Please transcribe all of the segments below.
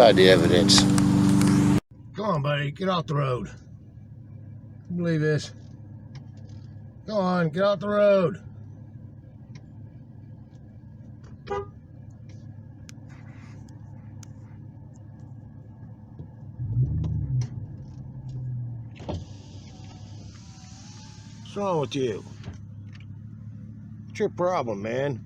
hide the evidence. Come on, buddy, get off the road. You believe this? Go on, get off the road. What's wrong with you? What's your problem, man?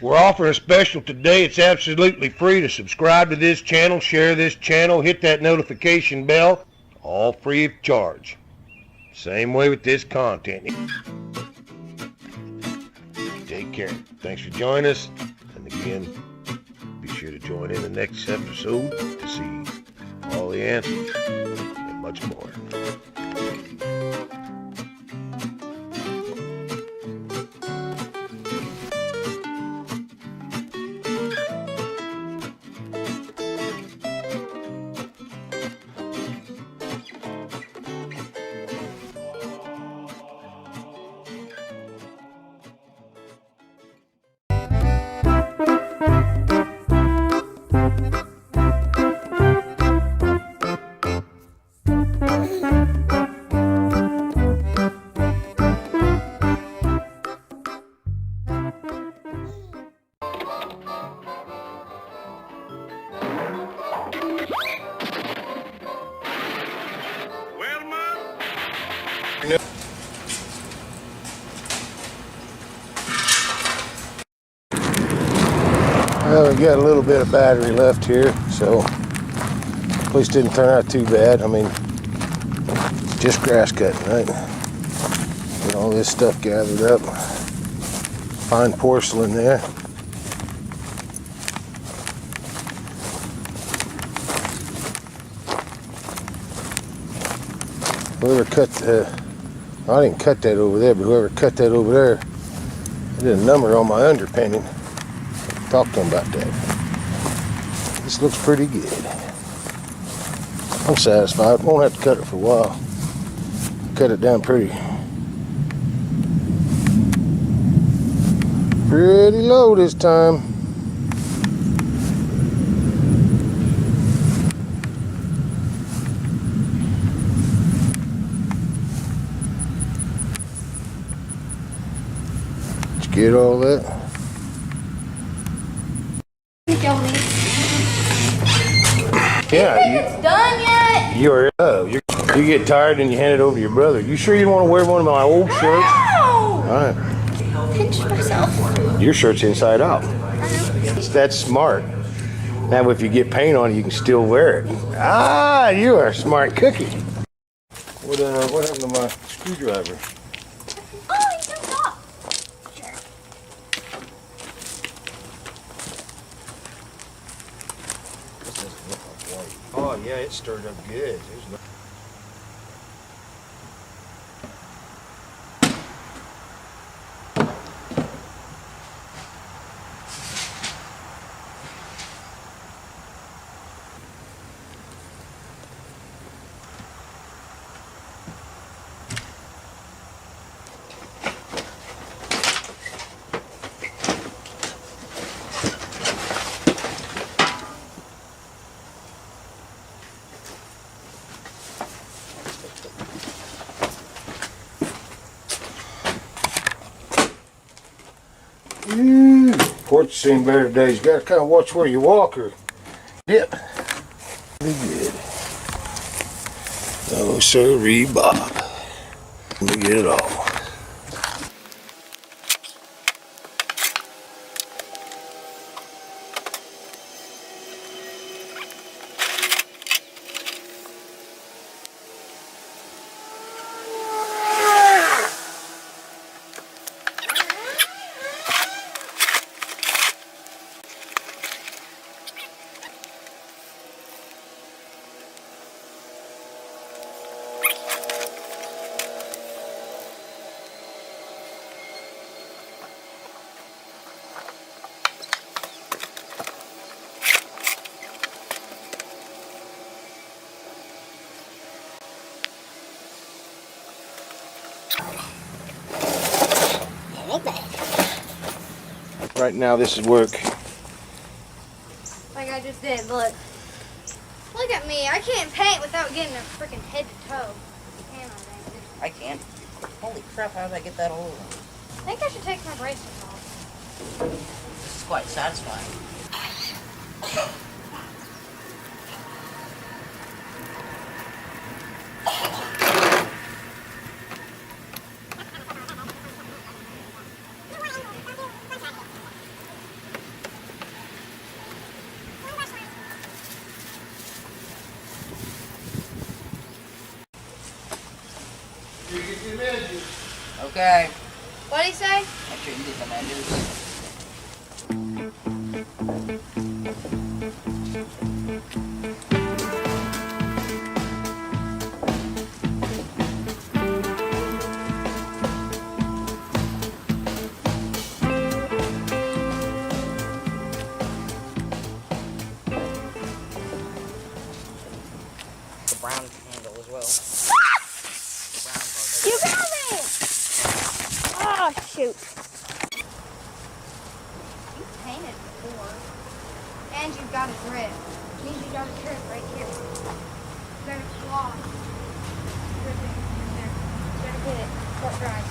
We're offering a special today. It's absolutely free to subscribe to this channel, share this channel, hit that notification bell, all free of charge. Same way with this content. Take care. Thanks for joining us. And again, be sure to join in the next episode to see all the answers and much more. Well, we got a little bit of battery left here, so at least didn't turn out too bad. I mean, just grass cutting, right? Get all this stuff gathered up. Fine porcelain there. Whoever cut I didn't cut that over there, but whoever cut that over there, they did a number on my underpinning. Talk to them about that. This looks pretty good. I'm satisfied. Won't have to cut it for a while. Cut it down pretty low this time. Did you get all that? Yeah, it's done yet? You get tired and you hand it over to your brother. You sure you don't want to wear one of my old shirts? No! All right. Pinch myself. Your shirt's inside out. That's smart. Now, if you get paint on it, you can still wear it. Ah, you are a smart cookie. What happened to my screwdriver? Oh, you took it off. Sure. Oh yeah, it stirred up good. There's no porch seen better days. You gotta kind of watch where you walk or dip. Pretty good. Oh, sirree, Bob. Let me get it all. Right now, this is work. Like I just did, look. Look at me. I can't paint without getting a freaking head to toe. Can I, I can. Holy crap, how did I get that all over? I think I should take my braces off. This is quite satisfying. Okay. What'd he say? Make sure you get the edges. The brown handle as well. You got me! Oh, shoot. You painted before. And you've got a grip. Means you got a grip right here. You got a claw. Grip it right there. You gotta get it before it dries.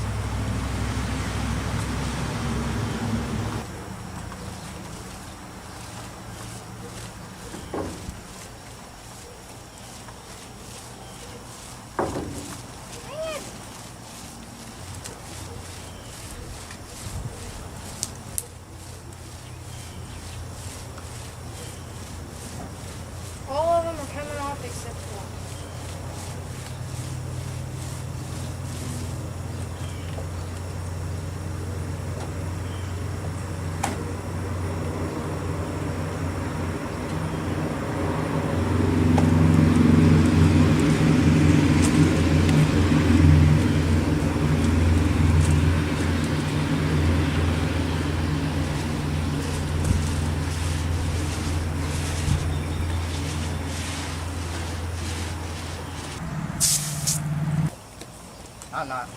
Dang it! All of them are coming off except one. I'm not.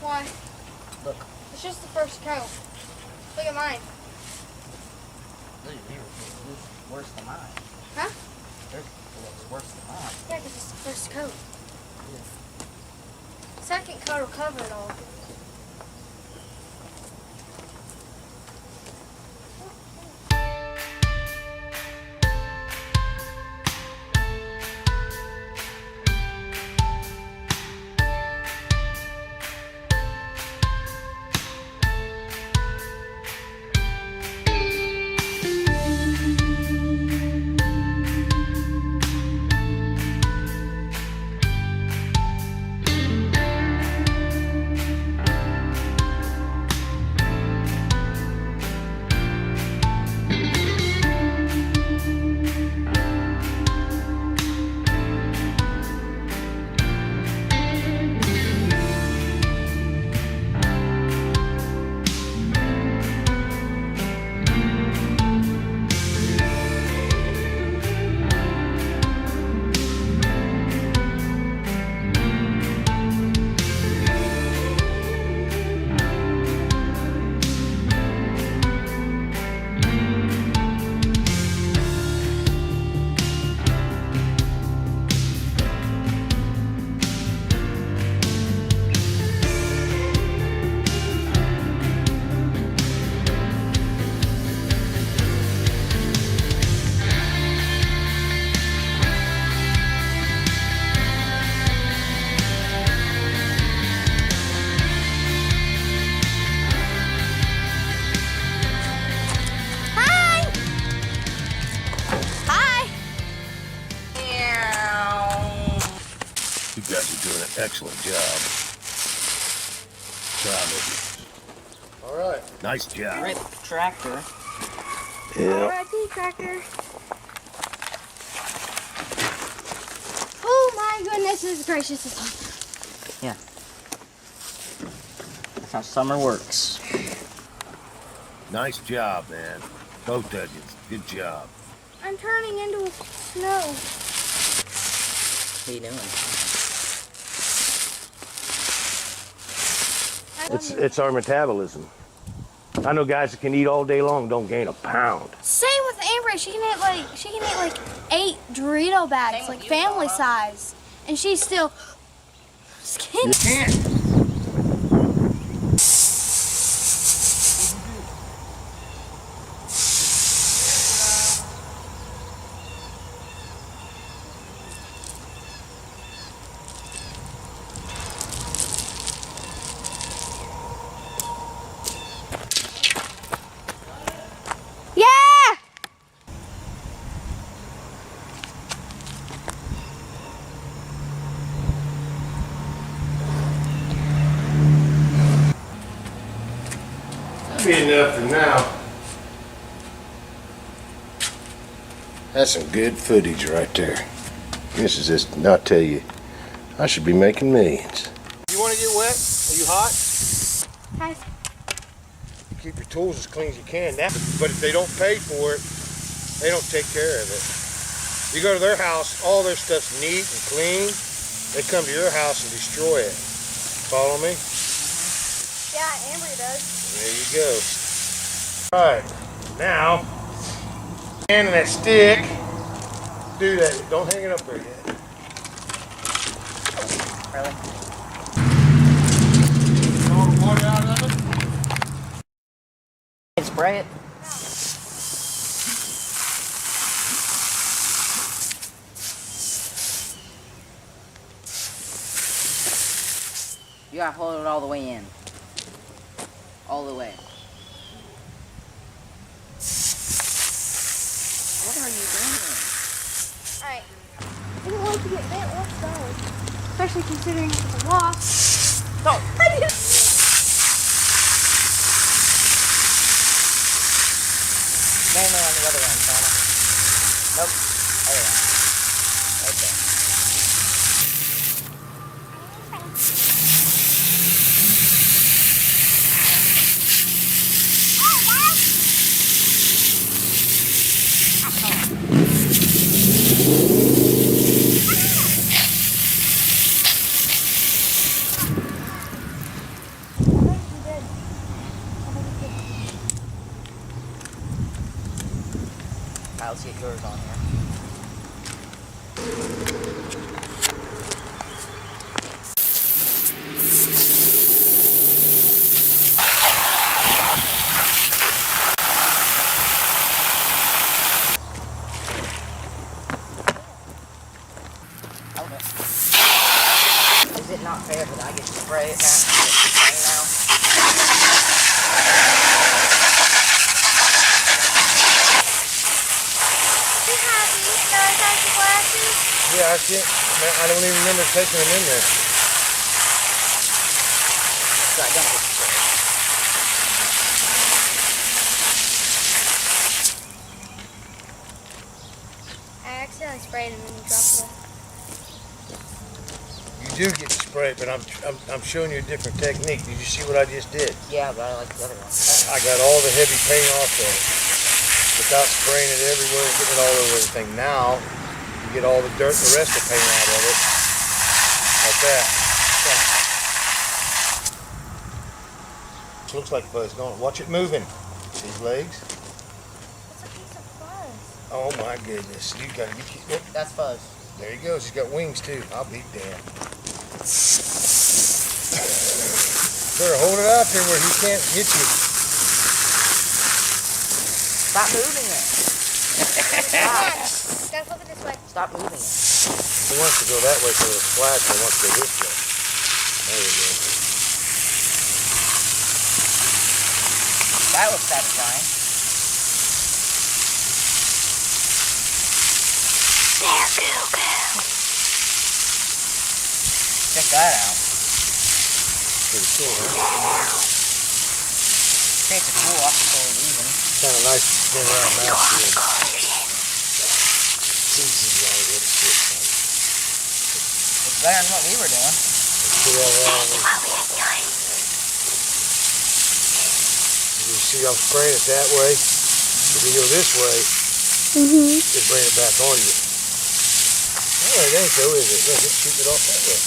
Why? Look. It's just the first coat. Look at mine. Look, yours looks worse than mine. Huh? Yours looks worse than mine. Yeah, because it's the first coat. Second coat will cover it all. You guys are doing an excellent job. All right. Nice job. Rip tractor. Yeah. R.I.P. tractor. Oh my goodness, this is gracious. It's hot. Yeah. That's how summer works. Nice job, man. Both of you. Good job. I'm turning into snow. What are you doing? It's our metabolism. I know guys that can eat all day long don't gain a pound. Same with Amber. She can eat like 8 Dorito bags, like family size, and she's still skinny. You can't. Yeah! That'll be enough for now. That's some good footage right there. This is just, I'll tell you, I should be making millions. You want to get wet? Are you hot? Hi. Keep your tools as clean as you can. But if they don't pay for it, they don't take care of it. You go to their house, all their stuff's neat and clean. They come to your house and destroy it. Follow me? Yeah, Amber does. There you go. All right, now, hand in that stick. Do that. Don't hang it up there yet. Really? All the water out of it? And spray it. You gotta hold it all the way in. All the way. What are you doing? Alright. I didn't like to get bit. Let's go. Especially considering it's a wasp. Stop. Mainly on the other end, Donna. Nope. Other end. Right there. Let's get yours on here. Okay. Is it not fair that I get to spray it now? Yeah, I can't. Man, I don't even remember taking them in there. So I don't get to spray it. I accidentally sprayed him and he dropped it. You do get to spray it, but I'm showing you a different technique. Did you see what I just did? Yeah, but I like the other one. I got all the heavy paint off of it without spraying it everywhere and getting it all over everything. Now, you get all the dirt, the rest of the paint out of it. Like that. Okay. Looks like fuzz going. Watch it moving. These legs. It's a piece of fuzz. Oh my goodness. You gotta get. That's fuzz. There he goes. He's got wings too. I'll be damned. Better hold it out there where he can't hit you. Stop moving it. Stop. Guys, look at this way. Stop moving it. He wants to go that way for the splash, and he wants to go this way. There you go. That was satisfying. Check that out. Pretty cool, huh? Creates a cool optical illusion. Kind of nice to spin around mouth here. Easy, right? Let's get it. It's better than what we were doing. See how long you see I'm spraying it that way. If you go this way, it'll bring it back on you. Oh, it ain't though, is it? Look, it's shooting it off that way.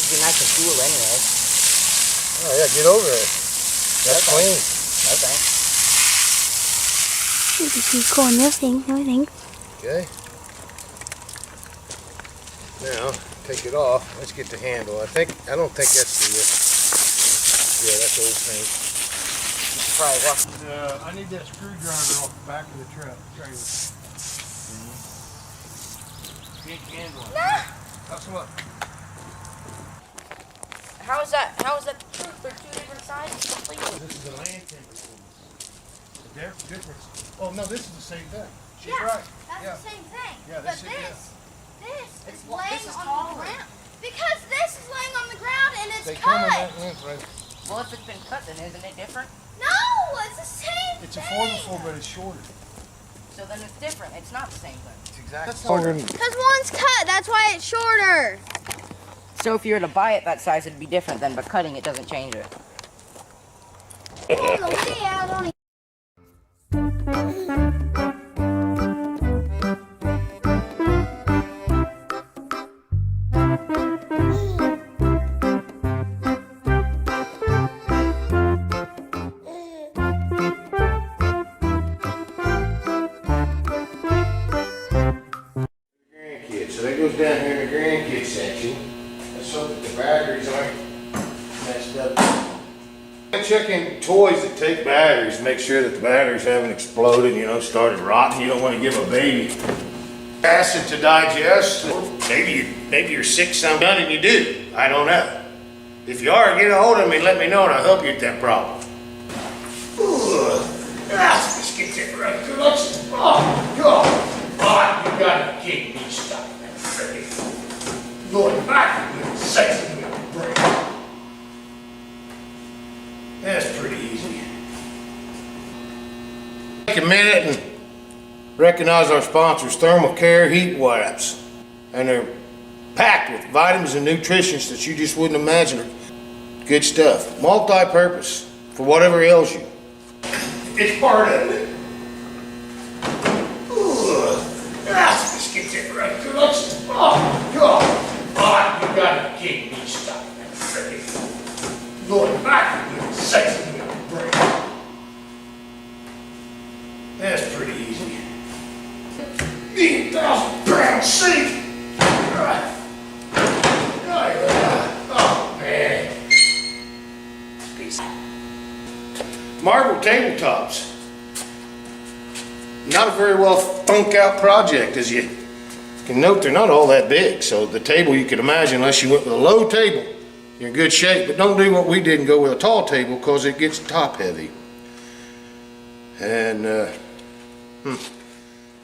to be nice and cool anyway. Oh yeah, get over there. That's clean. Okay. You can see cool in this thing, everything. Okay. Now, take it off. Let's get the handle. I don't think that's the, yeah, that's old paint. You should probably walk. I need that screwdriver off the back of the trailer. Can't handle it. That's what. How is that the truth? They're two different sizes completely. This is a land timber performance. The difference. Oh no, this is the same thing. She's Yeah, right. that's Yeah. the same thing. Yeah, but this is Well, laying this is on taller. the ground. Because this is laying on the ground and it's They come in cut. that length, right? Well, if it's been cut, then isn't it different? No, it's the same It's a thing. 4x4, but it's shorter. So then it's different. It's not the same thing. It's exactly Because one's cut, that's why it's shorter. So if you were to buy it that size, it'd be different then, but cutting it doesn't change it. Pull the way out on it. grandkids. So that goes down here in the grandkids section. Let's hope that the batteries aren't messed up. Checking toys that take batteries, make sure that the batteries haven't exploded, started rotting. You don't want to give a baby acid to digest. Or maybe you're sick something and you do. I don't know. If you are, get a hold of me, let me know, and I'll help you with that problem. Let's get that right good. Oh, God, you gotta kick me, stop that freaking Lord, I sexy with the brain. That's pretty easy. Take a minute and recognize our sponsors, Thermal Care Heat Wipes. And they're packed with vitamins and nutrients that you just wouldn't imagine. Good stuff. Multi-purpose for whatever ails you. It's part of it. Let's get that right good. Oh, God, you gotta kick me, stop that freaking Lord, I sexy with the brain. That's pretty easy. 8,000 pound sink. Oh man. Marble tabletops. Not a very well thunk out project, as you can note. They're not all that big, so the table you could imagine, unless you went with a low table, you're in good shape. But don't do what we did and go with a tall table, because it gets top heavy and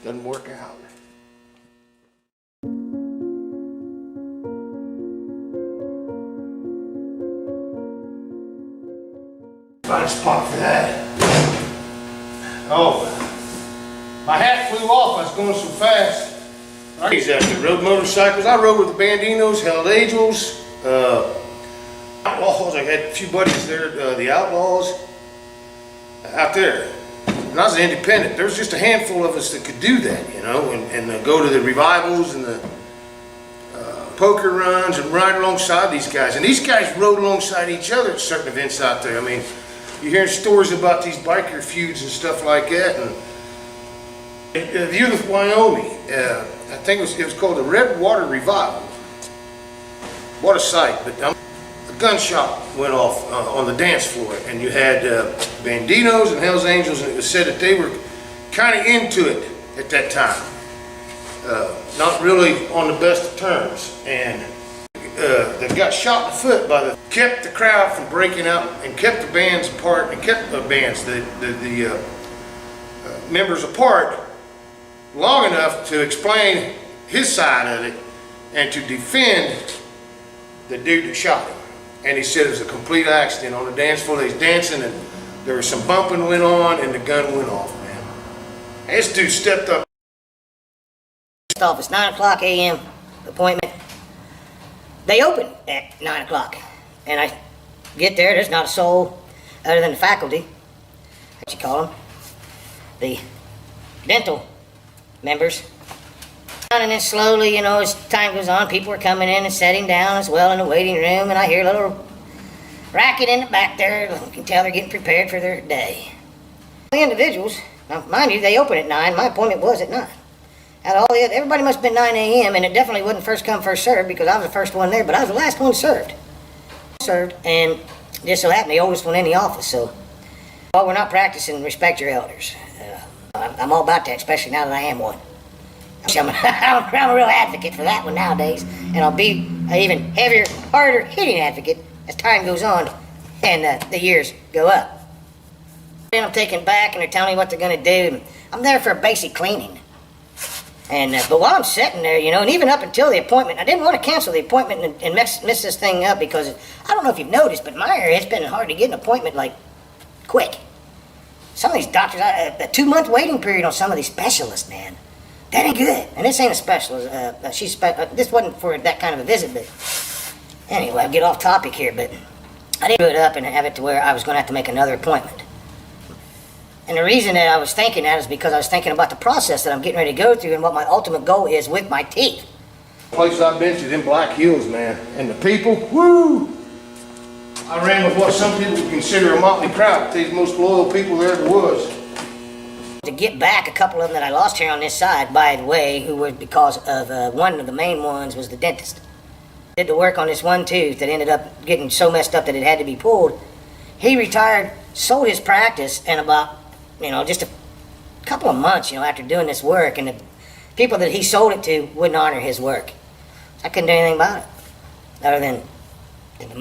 doesn't work out. Find a spot for that. Oh, my hat flew off. I was going so fast. I used to rode motorcycles. I rode with the Bandinos, Held Angels, Outlaws. I had a few buddies there, the Outlaws, out there. And I was an independent. There was just a handful of us that could do that, and go to the revivals and the poker runs and ride alongside these guys. And these guys rode alongside each other at certain events out there. I mean, you hear stories about these biker feuds and stuff like that. And Ulyth, Wyoming, I think it was called the Red Water Revival. What a sight. But a gunshot went off on the dance floor, and you had Bandinos and Hells Angels, and it was said that they were kind of into it at that time. Not really on the best of terms. And they got shot in the foot by kept the crowd from breaking out and kept the bands apart and kept the members apart long enough to explain his side of it and to defend the dude that shot him. And he said it was a complete accident on the dance floor. They was dancing and there was some bumping went on and the gun went off, man. And this dude stepped up. Office, 9 o'clock a.m. appointment. They open at 9 o'clock. And I get there, there's not a soul other than the faculty. What you call them? The dental members. And then slowly, as time goes on, people are coming in and sitting down as well in the waiting room, and I hear a little racket in the back there. You can tell they're getting prepared for their day. The individuals, now mind you, they open at 9. My appointment was at 9. Everybody must have been 9 a.m. and it definitely wasn't first come, first served because I was the first one there, but I was the last one served. And just so happened the oldest one in the office. So, we're not practicing respect your elders. I'm all about that, especially now that I am one. I'm a real advocate for that one nowadays, and I'll be an even heavier, harder hitting advocate as time goes on and the years go up. Then I'm taken back and they're telling me what they're going to do. I'm there for a basic cleaning. And but while I'm sitting there, and even up until the appointment, I didn't want to cancel the appointment and mess this thing up because I don't know if you've noticed, but my area, it's been hard to get an appointment like quick. Some of these doctors, a 2-month waiting period on some of these specialists, man. That ain't good. And this ain't a specialist. This wasn't for that kind of a visit, but anyway, I'll get off topic here, but I didn't do it up and have it to where I was going to have to make another appointment. And the reason that I was thinking that is because I was thinking about the process that I'm getting ready to go through and what my ultimate goal is with my teeth. Places I've been to, them Black Hills, man, and the people, woo! I ran with what some people would consider a motley crowd. These most loyal people there ever was. To get back a couple of them that I lost here on this side, by the way, who were because of one of the main ones was the dentist. Did the work on this one tooth that ended up getting so messed up that it had to be pulled. He retired, sold his practice, and about, just a couple of months, after doing this work, and the people that he sold it to wouldn't honor his work. So I couldn't do anything about it, other than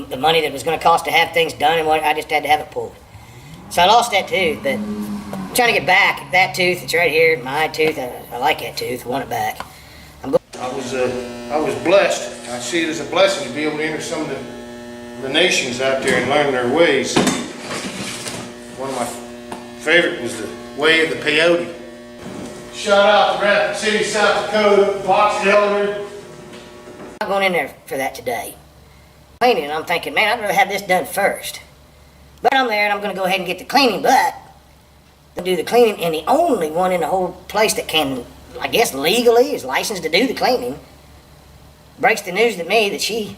the money that was going to cost to have things done, and I just had to have it pulled. So I lost that tooth, but I'm trying to get back that tooth. It's right here, my tooth. I like that tooth. I want it back. I was blessed. I see it as a blessing to be able to enter some of the nations out there and learn their ways. One of my favorite was the way of the peyote. Shout out to Rapid City, South Dakota, Box Elder. I'm going in there for that today. Cleaning, and I'm thinking, man, I'd rather have this done first. But I'm there, and I'm going to go ahead and get the cleaning, but I'll do the cleaning, and the only one in the whole place that can, I guess, legally is licensed to do the cleaning, breaks the news to me that she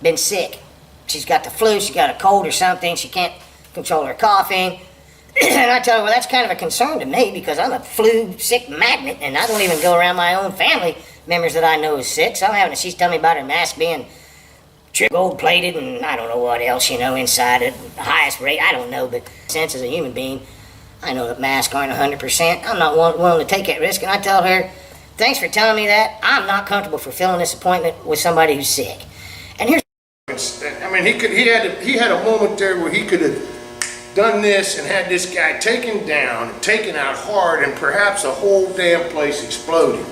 been sick. She's got the flu, she's got a cold or something, she can't control her coughing. And I tell her, well, that's kind of a concern to me because I'm a flu sick magnet, and I don't even go around my own family members that I know is sick. So I'm having, she's telling me about her mask being gold plated and I don't know what else, inside at the highest rate. I don't know, but since as a human being, I know that masks aren't 100%. I'm not willing to take that risk, and I tell her, thanks for telling me that. I'm not comfortable fulfilling this appointment with somebody who's sick. And here's, he had a moment there where he could have done this and had this guy taken down and taken out hard, and perhaps a whole damn place exploded.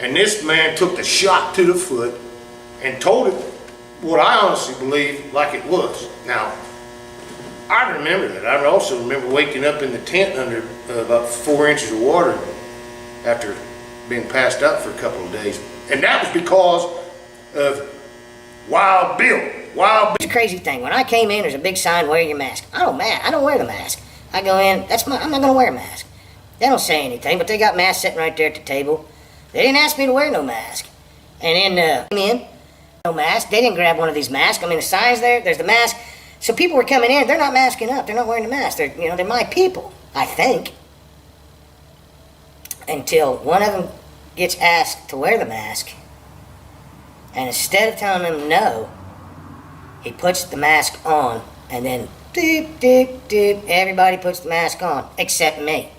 And this man took the shot to the foot and told it what I honestly believe like it was. Now, I remember that. I also remember waking up in the tent under about 4 inches of water after being passed out for a couple of days. And that was because of Wild Bill. It's a crazy thing. When I came in, there's a big sign, wear your mask. I don't wear the mask. I go in, I'm not going to wear a mask. They don't say anything, but they got masks sitting right there at the table. They didn't ask me to wear no mask. And then, came in, no mask. They didn't grab one of these masks. The sign's there's the mask. So people were coming in, they're not masking up. They're not wearing the mask. They're my people, I think. Until one of them gets asked to wear the mask. And instead of telling them no, he puts the mask on, and then doop, doop, doop, everybody puts the mask on, except me.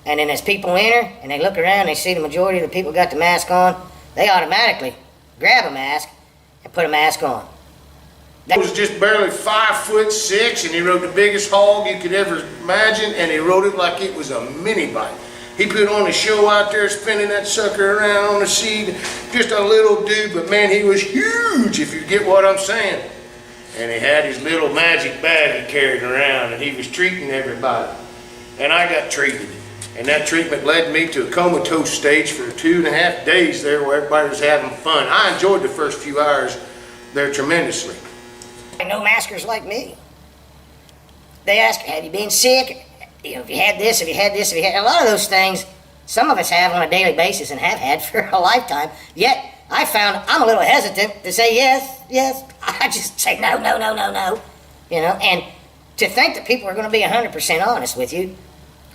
And then as people enter, and they look around, they see the majority of the people got the mask on, they automatically grab a mask and put a mask on. He was just barely 5'6", and he rode the biggest hog you could ever imagine, and he rode it like it was a mini bike. He put on a show out there, spinning that sucker around on the seat. Just a little dude, but man, he was huge, if you get what I'm saying. And he had his little magic bag he carried around, and he was treating everybody. And I got treated. And that treatment led me to a comatose stage for 2.5 days there where everybody was having fun. I enjoyed the first few hours there tremendously. No maskers like me. They ask, have you been sick? If you had this, if you had this, if you had... A lot of those things some of us have on a daily basis and have had for a lifetime. Yet I found I'm a little hesitant to say yes. I just say no. You know, and to think that people are going to be 100% honest with you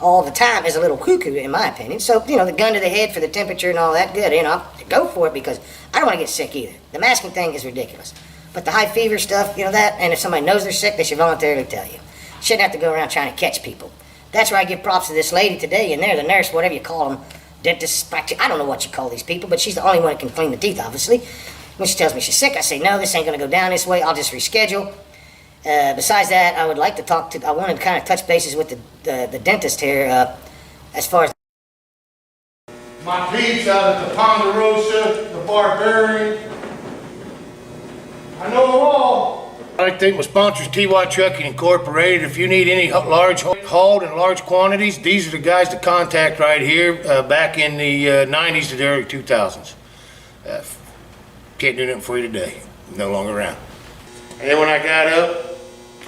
all the time is a little cuckoo, in my opinion. So, you know, the gun to the head for the temperature and all that, good. You know, I'll go for it because I don't want to get sick either. The masking thing is ridiculous. But the high fever stuff, you know that, and if somebody knows they're sick, they should voluntarily tell you. Shouldn't have to go around trying to catch people. That's where I give props to this lady today, and there, the nurse, whatever you call them, dentist, I don't know what you call these people, but she's the only one that can clean the teeth, obviously. When she tells me she's sick, I say, no, this ain't going to go down this way. I'll just reschedule. Besides that, I would like to I wanted to kind of touch bases with the dentist here as far as My peeps out at the Ponderosa, the Barbarian. I know them all. I'd like to thank my sponsors, T1 Trucking Incorporated. If you need any large hauled in large quantities, these are the guys to contact right here back in the 90s to the early 2000s. Can't do nothing for you today. No longer around. And then when I got up,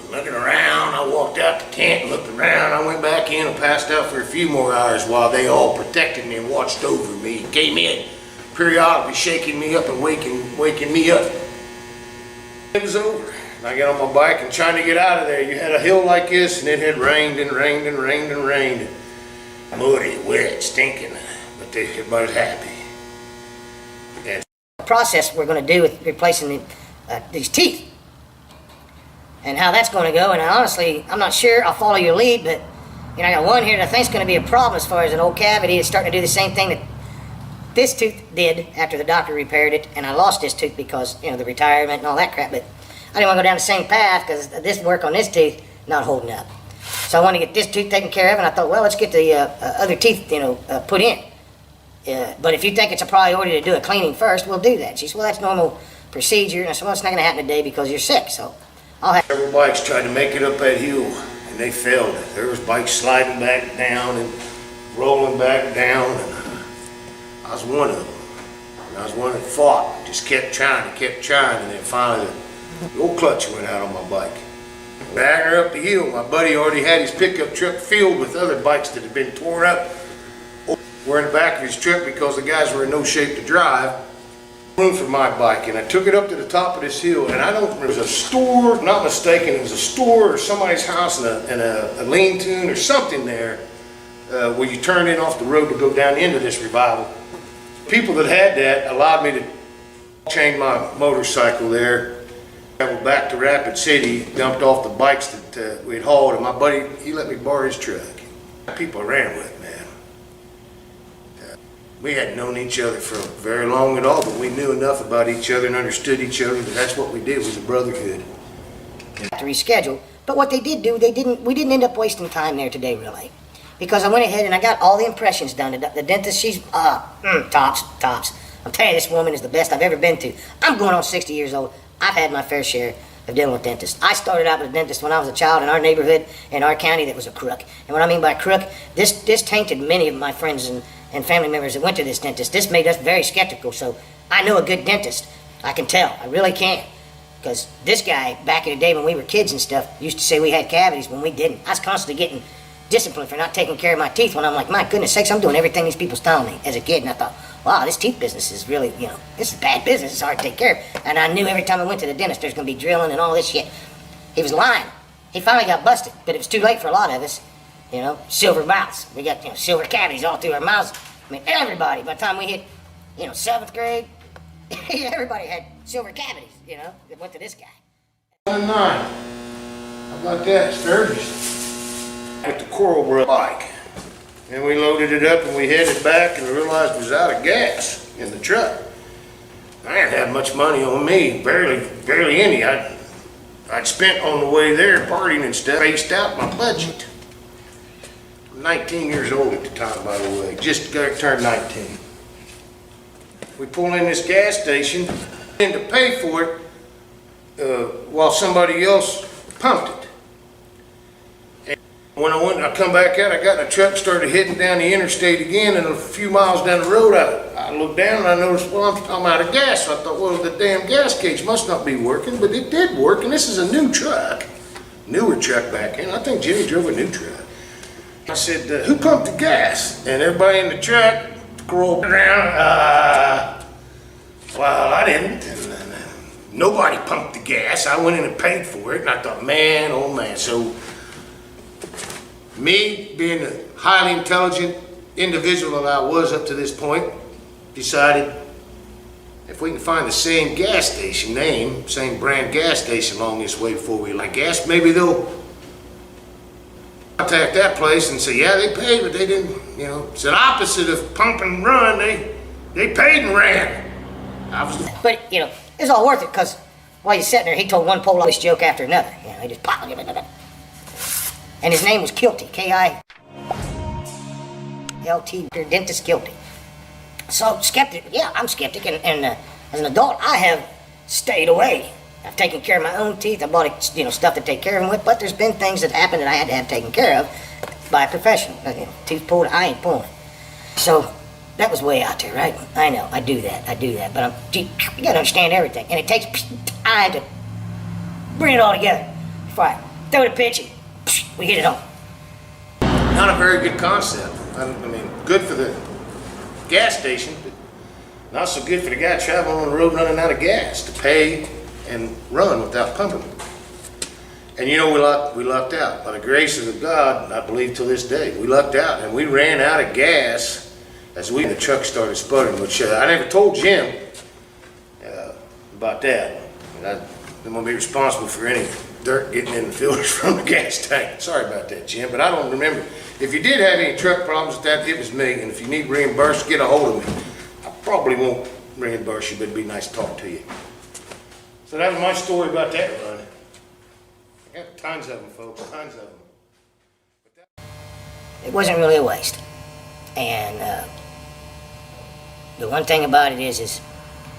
looking around, I walked out the tent, looked around, I went back in and passed out for a few more hours while they all protected me and watched over me. Came in, periodically shaking me up and waking me up. It was over. I got on my bike and trying to get out of there. You had a hill like this and it had rained and rained and rained and rained. Muddy, wet, stinking, but everybody's happy. And the process we're going to do with replacing these teeth. And how that's going to go, and honestly, I'm not sure. I'll follow your lead, but you know, I got one here that I think's going to be a problem as far as an old cavity. It's starting to do the same thing that this tooth did after the doctor repaired it, and I lost this tooth because, you know, the retirement and all that crap, but I didn't want to go down the same path because this work on this tooth not holding up. So I want to get this tooth taken care of, and I thought, well, let's get the other teeth, you know, put in. But if you think it's a priority to do a cleaning first, we'll do that. She said, well, that's normal procedure, and I said, well, it's not going to happen today because you're sick, so I'll have... Several bikes tried to make it up that hill, and they failed. There was bikes sliding back down and rolling back down, and I was one of them. And I was one that fought, just kept trying, and then finally the old clutch went out on my bike. Backing her up the hill, my buddy already had his pickup truck filled with other bikes that had been torn up. Were in the back of his truck because the guys were in no shape to drive. Room for my bike, and I took it up to the top of this hill, and there was a store, not mistaken, it was a store or somebody's house and a lean-to or something there where you turn in off the road to go down into this revival. People that had that allowed me to chain my motorcycle there, traveled back to Rapid City, dumped off the bikes that we'd hauled, and my buddy, he let me borrow his truck. People I ran with, man. We hadn't known each other for very long at all, but we knew enough about each other and understood each other that that's what we did, was a brotherhood. To reschedule, but what they did do, we didn't end up wasting time there today, really. Because I went ahead and I got all the impressions done. The dentist, she's, tops. I'm telling you, this woman is the best I've ever been to. I'm going on 60 years old. I've had my fair share of dealing with dentists. I started out with a dentist when I was a child in our neighborhood, in our county, that was a crook. And what I mean by crook, this tainted many of my friends and family members that went to this dentist. This made us very skeptical, so I know a good dentist. I can tell, I really can. Because this guy, back in the day when we were kids and stuff, used to say we had cavities when we didn't. I was constantly getting disciplined for not taking care of my teeth when I'm like, my goodness sakes, I'm doing everything these people's telling me as a kid. And I thought, wow, this teeth business is really, you know, this is bad business, it's hard to take care of. And I knew every time I went to the dentist there's going to be drilling and all this shit. He was lying. He finally got busted, but it was too late for a lot of us. You know, silver mouths. We got, you know, silver cavities all through our mouths. I mean, everybody, by the time we hit, you know, 7th grade, everybody had silver cavities, you know, that went to this guy. 9. How about that, Sturgis? With the Coral Bro bike. And we loaded it up and we headed back and realized it was out of gas in the truck. I didn't have much money on me, barely any. I'd spent on the way there partying and stuff, spaced out my budget. 19 years old at the time, by the way, just turned 19. We pull in this gas station and to pay for it while somebody else pumped it. And when I come back out, I got in a truck, started heading down the interstate again, and a few miles down the road, I looked down and I noticed, well, I'm out of gas. So I thought, well, the damn gas gauge must not be working, but it did work, and this is a new truck. Newer truck back in. I think Jimmy drove a new truck. I said, who pumped the gas? And everybody in the truck rolled around. Well, I didn't. And nobody pumped the gas. I went in and paid for it, and I thought, man, oh man. So, me, being the highly intelligent individual that I was up to this point, decided if we can find the same gas station name, same brand gas station along this way before we like gas, maybe they'll contact that place and say, yeah, they paid, but they didn't, you know, it's the opposite of pump and run. They paid and ran. But, you know, it's all worth it, because while you're sitting there, he told one Polish joke after another. You know, he just popped. And his name was Kilty, K-I-L-T, dentist Kilty. So, skeptic, yeah, I'm skeptic, and as an adult, I have stayed away. I've taken care of my own teeth. I bought, you know, stuff to take care of them with, but there's been things that happened that I had to have taken care of by a professional. You know, teeth pulled, I ain't pulling. So, that was way out there, right? I know, I do that, but you gotta understand everything, and it takes time to bring it all together before I throw the pitch and we hit it home. Not a very good concept. I mean, good for the gas station, but not so good for the guy traveling on the road running out of gas to pay and run without pumping. And you know, we lucked out. By the grace of God, I believe till this day, we lucked out, and we ran out of gas as the truck started sputtering, which I never told Jim about that. I'm going to be responsible for any dirt getting in the filters from the gas tank. Sorry about that, Jim, but I don't remember. If you did have any truck problems with that, it was me, and if you need reimbursed, get a hold of me. I probably won't reimburse you, but it'd be nice to talk to you. So that was my story about that run. I got tons of them, folks, tons of them. It wasn't really a waste. And the one thing about it is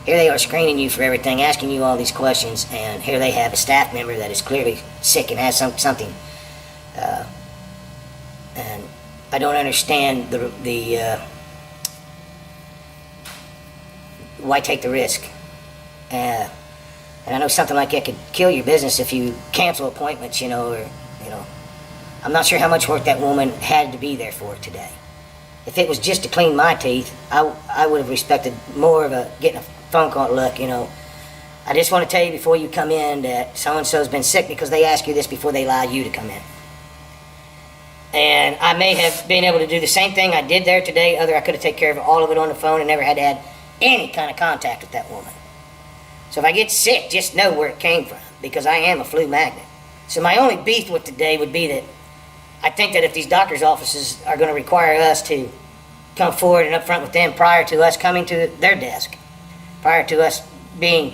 here they are screening you for everything, asking you all these questions, and here they have a staff member that is clearly sick and has something. And I don't understand the why take the risk. And I know something like that could kill your business if you cancel appointments, you know, or, you know. I'm not sure how much work that woman had to be there for today. If it was just to clean my teeth, I would have respected more of getting a phone call. Look, you know, I just want to tell you before you come in that so-and-so's been sick, because they ask you this before they allow you to come in. And I may have been able to do the same thing I did there today, I could have taken care of all of it on the phone and never had to have any kind of contact with that woman. So if I get sick, just know where it came from, because I am a flu magnet. So my only beef with today would be that I think that if these doctors' offices are going to require us to come forward and up front with them prior to us coming to their desk, prior to us being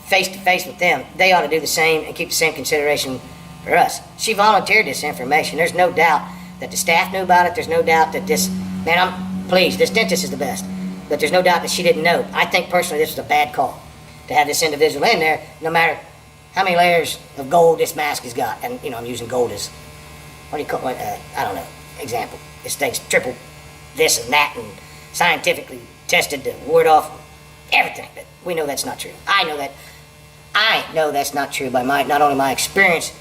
face-to-face with them, they ought to do the same and keep the same consideration for us. She volunteered this information. There's no doubt that the staff knew about it. There's no doubt that this dentist is the best. But there's no doubt that she didn't know. I think personally this was a bad call to have this individual in there, no matter how many layers of gold this mask has got. And, you know, I'm using gold as, what do you call it? I don't know, example. This thing's triple this and that and scientifically tested to ward off everything. But we know that's not true. I know that's not true by not only my experience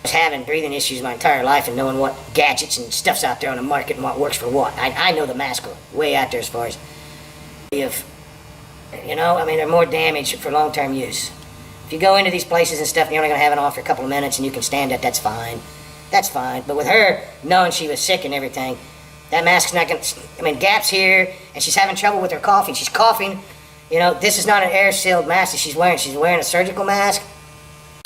having breathing issues my entire life and knowing what gadgets and stuff's out there on the market and what works for what. I know the masks are way out there as far as if, you know, I mean, they're more damage for long-term use. If you go into these places and stuff and you're only going to have it on for a couple of minutes and you can stand it, that's fine. That's fine. But with her knowing she was sick and everything, that mask's not going to, I mean, gaps here, and she's having trouble with her coughing. She's coughing. You know, this is not an air-sealed mask that she's wearing. She's wearing a surgical mask,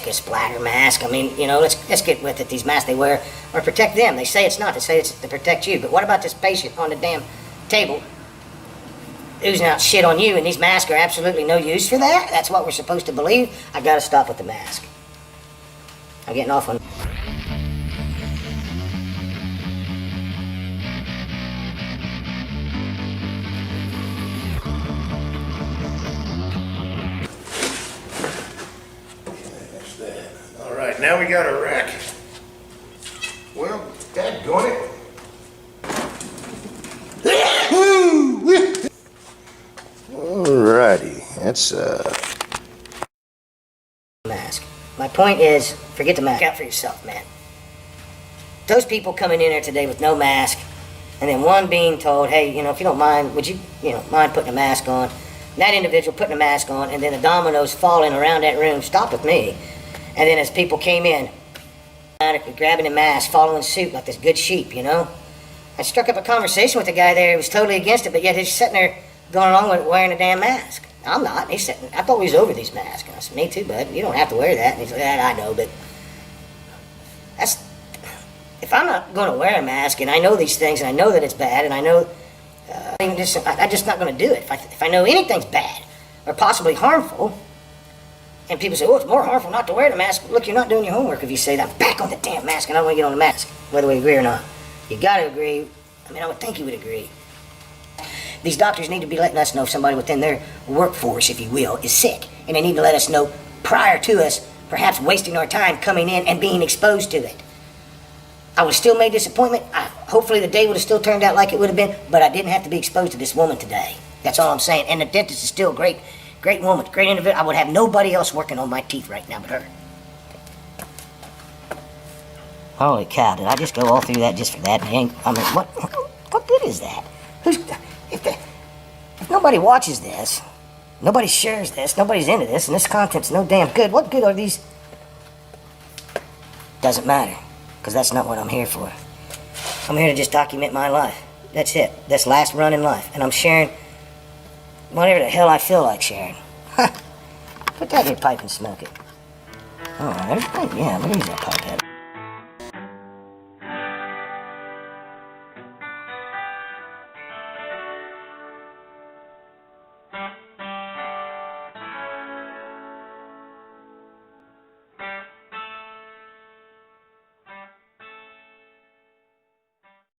a splatter mask. I mean, you know, let's get with it. These masks they wear are to protect them. They say it's not. They say it's to protect you. But what about this patient on the damn table oozing out shit on you, and these masks are absolutely no use for that? That's what we're supposed to believe? I got to stop with the mask. I'm getting off on... Now we got a rack. Well, dadgone it. Alrighty, that's mask. My point is, forget the mask. Look out for yourself, man. those people coming in there today with no mask, and then one being told, hey, if you don't mind, would you, mind putting a mask on? And that individual putting a mask on, and then the dominoes falling around that room stopped with me. And then as people came in, grabbing a mask, following suit like this good sheep, I struck up a conversation with the guy there who was totally against it, but yet he's sitting there going along with wearing a damn mask. I'm not. He's sitting, I thought we was over these masks. And I said, me too, bud. You don't have to wear that. And he's like, I know, but if I'm not going to wear a mask, and I know these things, and I know that it's bad, and I know, I'm just not going to do it. If I know anything's bad or possibly harmful, and people say, oh, it's more harmful not to wear the mask. Look, you're not doing your homework if you say that. Back on the damn mask, and I don't want to get on the mask, whether we agree or not. You got to agree. I mean, I would think you would agree. These doctors need to be letting us know if somebody within their workforce, if you will, is sick. And they need to let us know prior to us perhaps wasting our time coming in and being exposed to it. I would still made this appointment. Hopefully the day would have still turned out like it would have been, but I didn't have to be exposed to this woman today. That's all I'm saying. And the dentist is still a great woman, great individual. I would have nobody else working on my teeth right now but her. Holy cow, did I just go all through that just for that? I mean, what good is that? If nobody watches this, nobody shares this, nobody's into this, and this content's no damn good, what good are these? Doesn't matter, because that's not what I'm here for. I'm here to just document my life. That's it. This last run in life. And I'm sharing whatever the hell I feel like sharing. Put that in your pipe and smoke it. Alright, yeah, let me use that pipe head.